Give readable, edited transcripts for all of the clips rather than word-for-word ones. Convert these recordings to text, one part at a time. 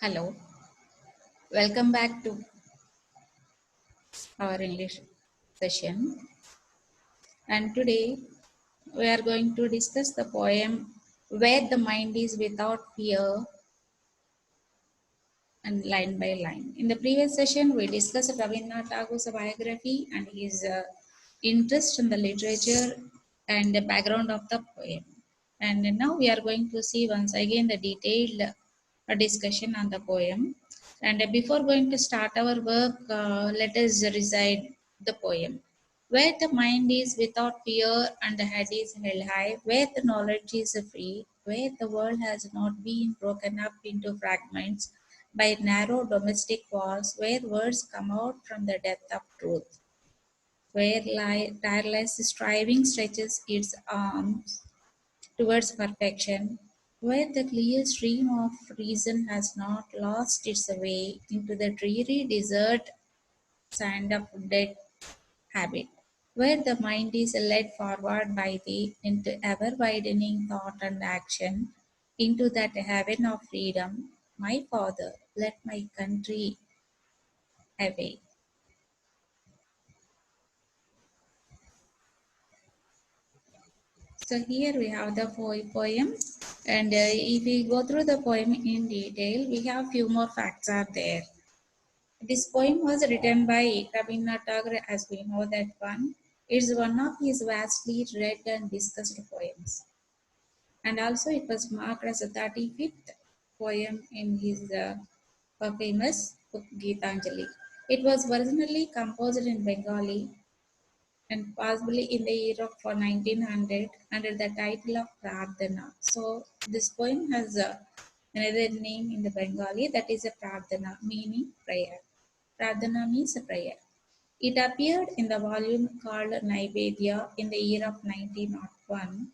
Hello, welcome back to our English session. And today we are going to discuss the poem Where the Mind is Without Fear and line by line. In the previous session, we discussed Rabindranath Tagore's biography and his interest in the literature and the background of the poem. And now we are going to see once again the detailed discussion on the poem. And before going to start our work, let us recite the poem. Where the mind is without fear and the head is held high, where the knowledge is free, where the world has not been broken up into fragments by narrow domestic walls, where words come out from the depth of truth, where tireless striving stretches its arms towards perfection, where the clear stream of reason has not lost its way into the dreary desert sand of dead habit, where the mind is led forward by thee into ever widening thought and action, into that heaven of freedom. My Father, let my country away. So here we have the poem, and if we go through the poem in detail, we have few more facts are there. This poem was written by Rabindranath Tagore, as we know that one. It's one of his vastly read and discussed poems, and also it was marked as the 35th poem in his famous book Gitanjali. It was originally composed in Bengali and possibly in the year of 1900 under the title of Prardhana. So this poem has another name in the Bengali, that is a Prardhana, meaning prayer. Prardhana means a prayer. It appeared in the volume called Naivedya in the year of 1901.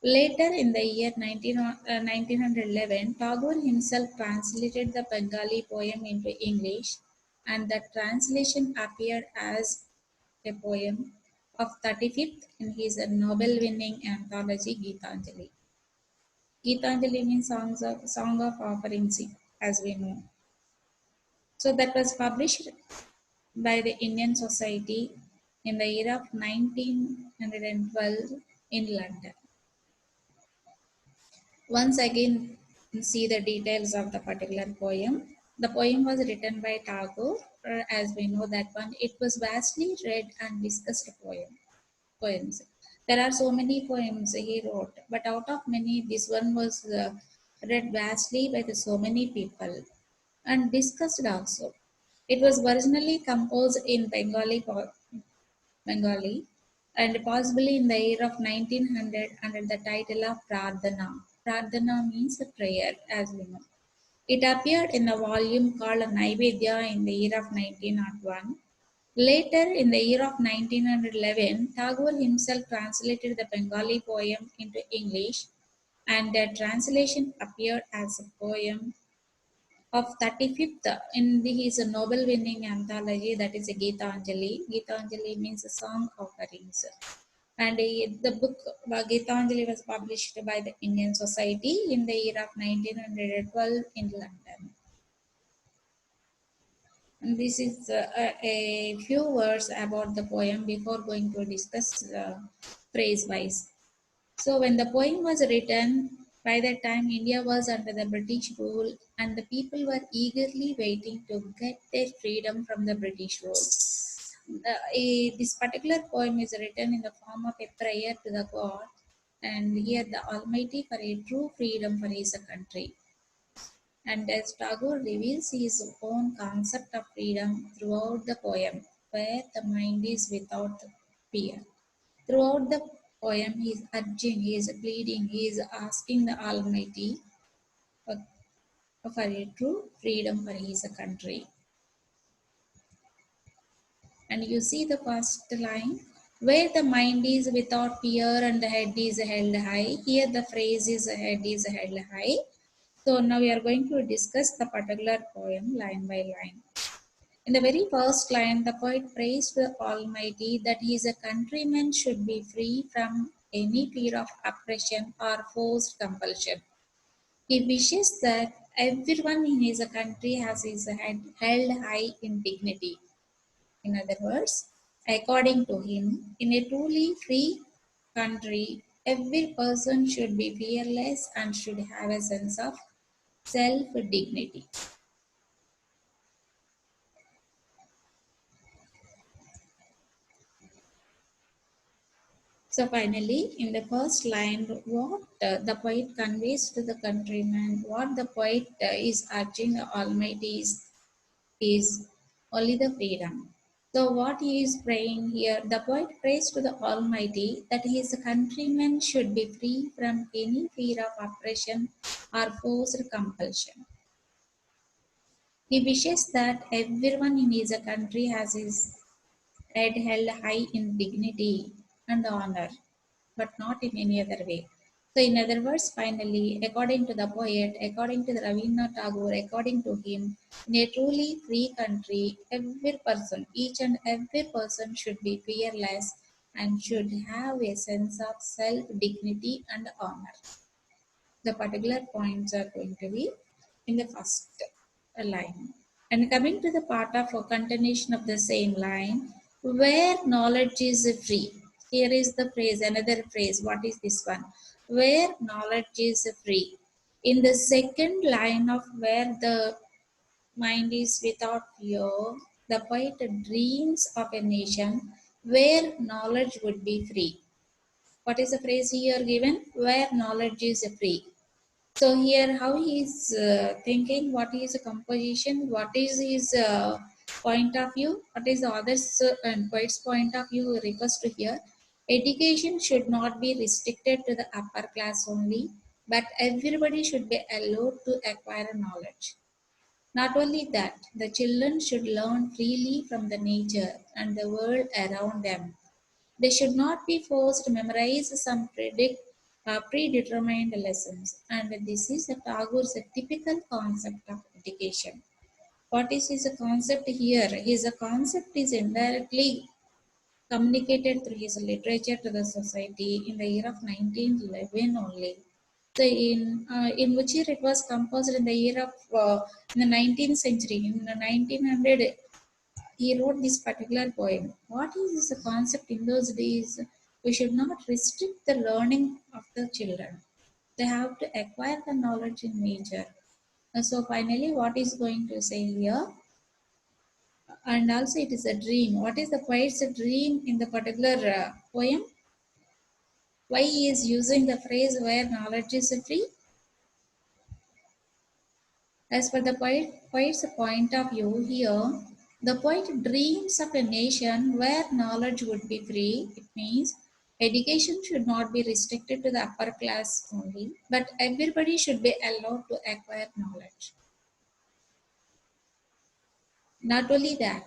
Later in the year 1911, Tagore himself translated the Bengali poem into English, and the translation appeared as a poem of 35th in his Nobel-winning anthology Gitanjali. Gitanjali means song of offerings, as we know. So that was published by the Indian Society in the year of 1912 in London. Once again, see the details of the particular poem. The poem was written by Tagore, as we know that one. It was vastly read and discussed poems. There are so many poems he wrote, but out of many, this one was read vastly by so many people and discussed also. It was originally composed in Bengali, and possibly in the year of 1900 under the title of Prardhana. Prardhana means a prayer, as we know. It appeared in a volume called Naivedya in the year of 1901. Later, in the year of 1911, Tagore himself translated the Bengali poem into English, and the translation appeared as a poem of 35th in his Nobel-winning anthology, that is Gitanjali. Gitanjali means a song offerings. And the book Gitanjali was published by the Indian Society in the year of 1912 in London. And this is a few words about the poem before going to discuss phrase-wise. So when the poem was written, by that time India was under the British rule and the people were eagerly waiting to get their freedom from the British rule. This particular poem is written in the form of a prayer to the God and here the Almighty for a true freedom for his country. And as Tagore reveals his own concept of freedom throughout the poem, where the mind is without fear. Throughout the poem, he is urging, he is pleading, he is asking the Almighty for, for a true freedom for his country. And you see the first line, where the mind is without fear and the head is held high. Here the phrase is head is held high. So now we are going to discuss the particular poem line by line. In the very first line, the poet prays to the Almighty that his countrymen should be free from any fear of oppression or forced compulsion. He wishes that everyone in his country has his head held high in dignity. In other words, according to him, in a truly free country, every person should be fearless and should have a sense of self dignity. So finally, in the first line, what the poet conveys to the countryman, what the poet is urging the Almighty is only the freedom. So what he is praying here, the poet prays to the Almighty that his countrymen should be free from any fear of oppression or forced compulsion. He wishes that everyone in his country has his head held high in dignity and honor, but not in any other way. So, in other words, finally, according to the poet, according to the Rabindranath Tagore, according to him, in a truly free country, every person, each and every person should be fearless and should have a sense of self dignity and honor. The particular points are going to be in the first line. And coming to the part of a continuation of the same line, where knowledge is free. Here is the phrase, another phrase. What is this one? Where knowledge is free. In the second line of where the mind is without fear, the poet dreams of a nation where knowledge would be free. What is the phrase here given? Where knowledge is free. So here, how he is thinking, what is the composition, what is his point of view, what is the other's and poet's point of view refers to here. Education should not be restricted to the upper class only, but everybody should be allowed to acquire knowledge. Not only that, the children should learn freely from the nature and the world around them. They should not be forced to memorize some predetermined lessons, and this is Tagore's typical concept of education. What is his concept here? His concept is indirectly communicated through his literature to the society in the year of 1911 only. So in which year it was composed in the year of in the 19th century, in the 1900 he wrote this particular poem. What is the concept in those days? We should not restrict the learning of the children. They have to acquire the knowledge in nature. So finally, what is going to say here? And also it is a dream. What is the poet's dream in the particular poem? Why he is using the phrase where knowledge is free? As per the poet's point of view here, the poet dreams of a nation where knowledge would be free. It means education should not be restricted to the upper class only, but everybody should be allowed to acquire knowledge. Not only that,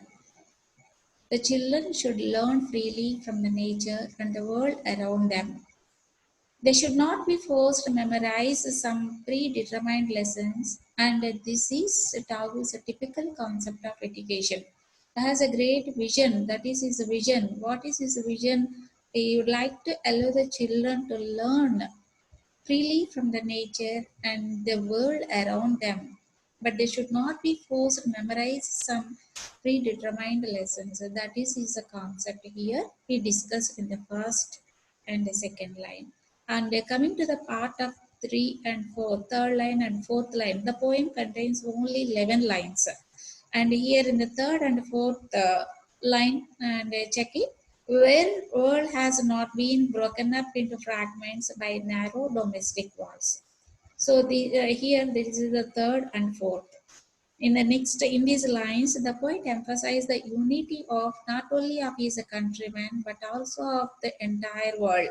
the children should learn freely from the nature and the world around them. They should not be forced to memorize some predetermined lessons, and this is Tagore's typical concept of education. He has a great vision, that is his vision. What is his vision? He would like to allow the children to learn freely from the nature and the world around them, but they should not be forced to memorize some predetermined lessons. That is his concept here. We discussed in the first and the second line. And coming to the part of three and four, third line and fourth line, the poem contains only 11 lines. And here in the third and fourth line, and check it, where world has not been broken up into fragments by narrow domestic walls. So here this is the third and fourth. In the next, in these lines, the poet emphasizes the unity of not only of his countrymen but also of the entire world.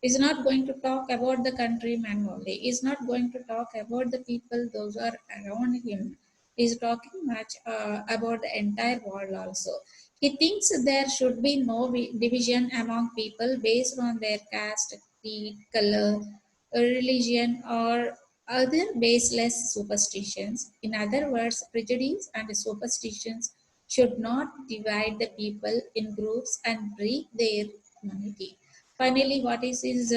He's not going to talk about the countryman only. He's not going to talk about the people, those who are around him. He's talking much about the entire world also. He thinks there should be no division among people based on their caste, creed, color, religion, or other baseless superstitions. In other words, prejudice and superstitions should not divide the people in groups and break their unity. Finally, what is his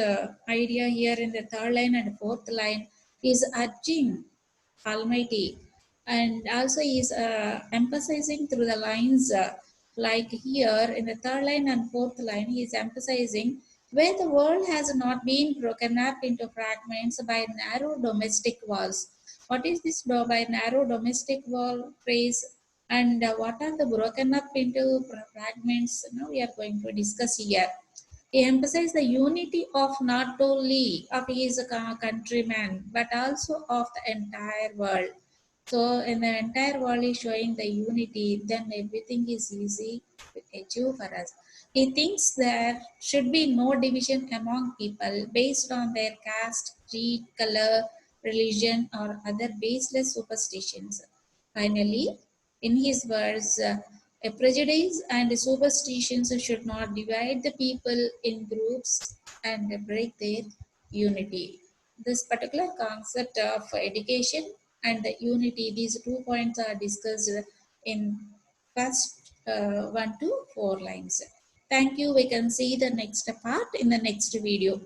idea here in the third line and fourth line is urging Almighty. And also is emphasizing through the lines like here in the third line and fourth line, he is emphasizing where the world has not been broken up into fragments by narrow domestic walls. What is this by narrow domestic wall phrase? And what are the broken up into fragments? Now we are going to discuss here. He emphasized the unity of not only of his countrymen but also of the entire world. So, in the entire world is showing the unity, then everything is easy to achieve for us. He thinks there should be no division among people based on their caste, creed, color, religion, or other baseless superstitions. Finally, in his words, a prejudice and superstitions should not divide the people in groups and break their unity. This particular concept of education and the unity, these 2 points are discussed in first 1 to 4 lines. Thank you. We can see the next part in the next video.